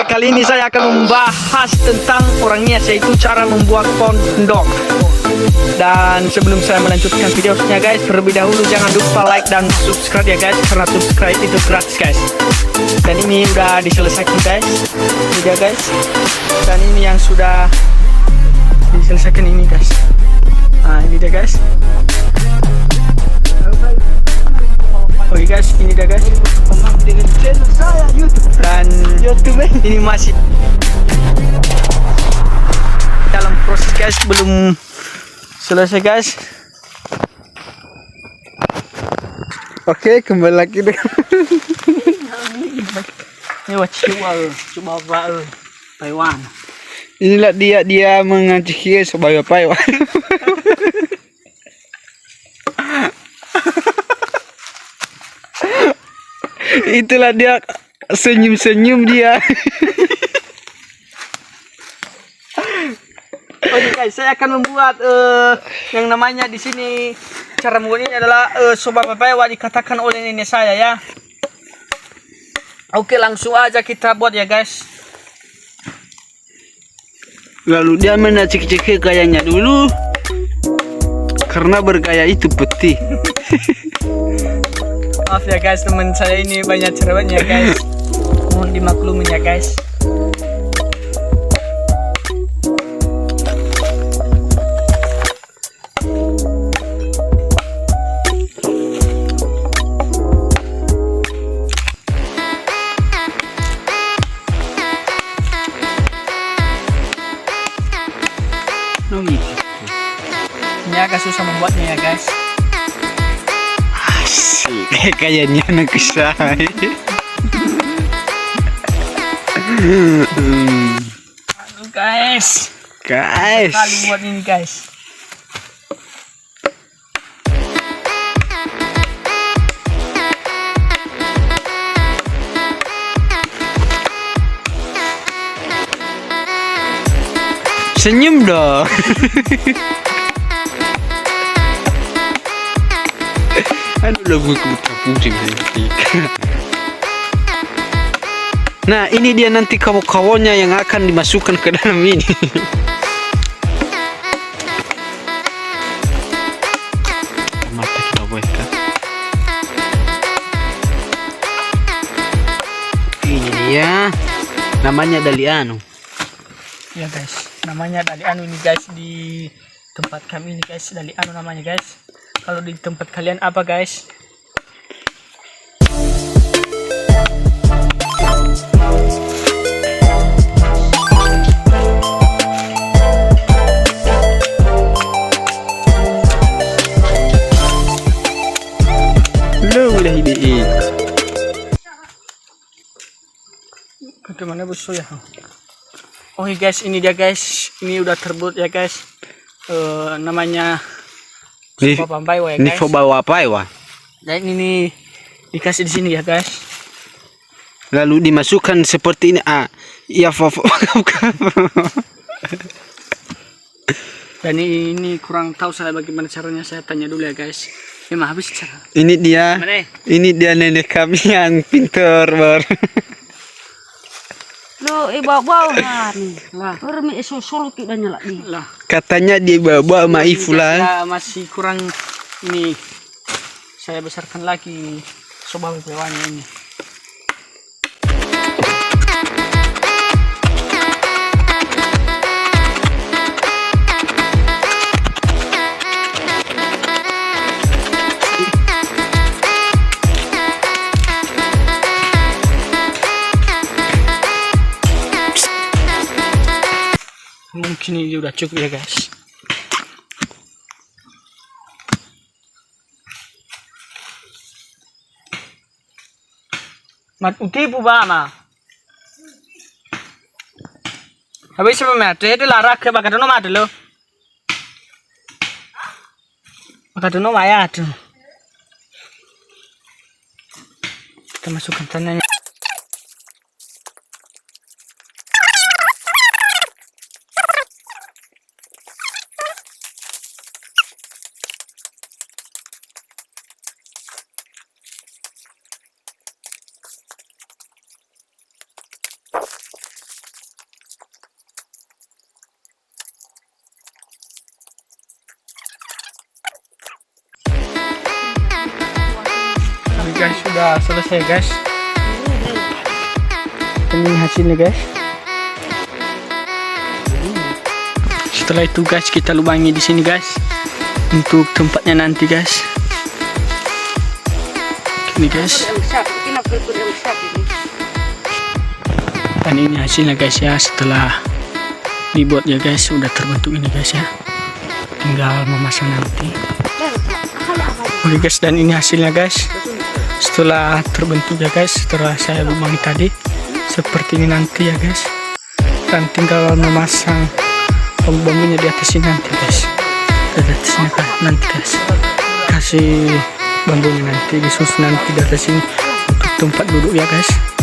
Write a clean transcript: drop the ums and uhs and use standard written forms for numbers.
kali ini saya akan membahas tentang orangnya, yaitu cara membuat kondok. Dan sebelum saya melanjutkan videonya guys, terlebih dahulu jangan lupa like dan subscribe ya guys, karena subscribe itu gratis guys. Dan ini udah diselesaikan guys, ini dia guys. Dan ini yang sudah diselesaikan ini guys. Nah ini dia guys. Oke guys, ini dia guys. Dengan channel saya YouTube. Dan YouTube ini masih dalam proses guys, belum selesai guys. Oke, kembali lagi dengan ini coba Taiwan. inilah dia menganciki sebagai Taiwan. Itulah dia senyum-senyum dia. Oke guys, saya akan membuat yang namanya di sini, cara membuat ini adalah soba papayawa dikatakan oleh nenek saya ya. Oke, langsung aja kita buat ya guys. Lalu dia menacik-cik gayanya dulu, karena bergaya itu putih. Maaf ya guys, teman saya ini banyak cerewetnya guys. Mohon dimaklumin ya guys. Oh gitu. Ini agak susah membuatnya ya guys. Asik, kayaknya anak saya. Aduh guys. Guys. Kali buat ini guys. Senyum dong. Aduh, lagu pusing. Nah, ini dia nanti kawan-kawannya yang akan dimasukkan ke dalam ini. Mata kita buatkan. Ini dia, namanya Daliano. Ya guys, namanya Daliano ini guys, di tempat kami ini guys, Daliano namanya guys. Kalau di tempat kalian apa guys? Lo udah idein. Bagaimana bos ya? Oke guys, ini dia guys, ini udah terbuat ya guys. Namanya soba papayawa ya Ini guys. soba papayawa. Dan ini dikasih di sini ya guys. Lalu dimasukkan seperti ini. Iya, Dan ini kurang tahu saya bagaimana caranya, saya tanya dulu ya guys. Memang habis cara. Ini dia. Mana? Ini dia nenek kami yang pintar Lo ibabaw na ni. Pero may isusolo kita niya lagi. Lah, Katanya dia bawa sama Ifula. ya, masih kurang ini. Saya besarkan lagi soba papayawanya ini. Mungkin ini udah cukup ya guys. Mat utipu ba ma? Habis apa mate itu larak ke bakadono mate lo. Bakadono maya tuh. Kita masukkan tanahnya. sudah selesai guys. Ini hasilnya guys. Setelah itu guys, kita lubangi di sini guys untuk tempatnya nanti guys. Ini guys. Dan ini hasilnya guys ya, setelah dibuat ya guys, sudah terbentuk ini guys ya. Tinggal memasang nanti. Oke guys, dan ini hasilnya guys. Setelah terbentuk ya guys, setelah saya lubangi tadi, seperti ini nanti ya guys. Dan tinggal memasang bambu-bambunya di atas ini nanti guys. Di atasnya nanti guys. Kasih bambunya nanti disusun nanti di atas ini untuk tempat duduk ya guys.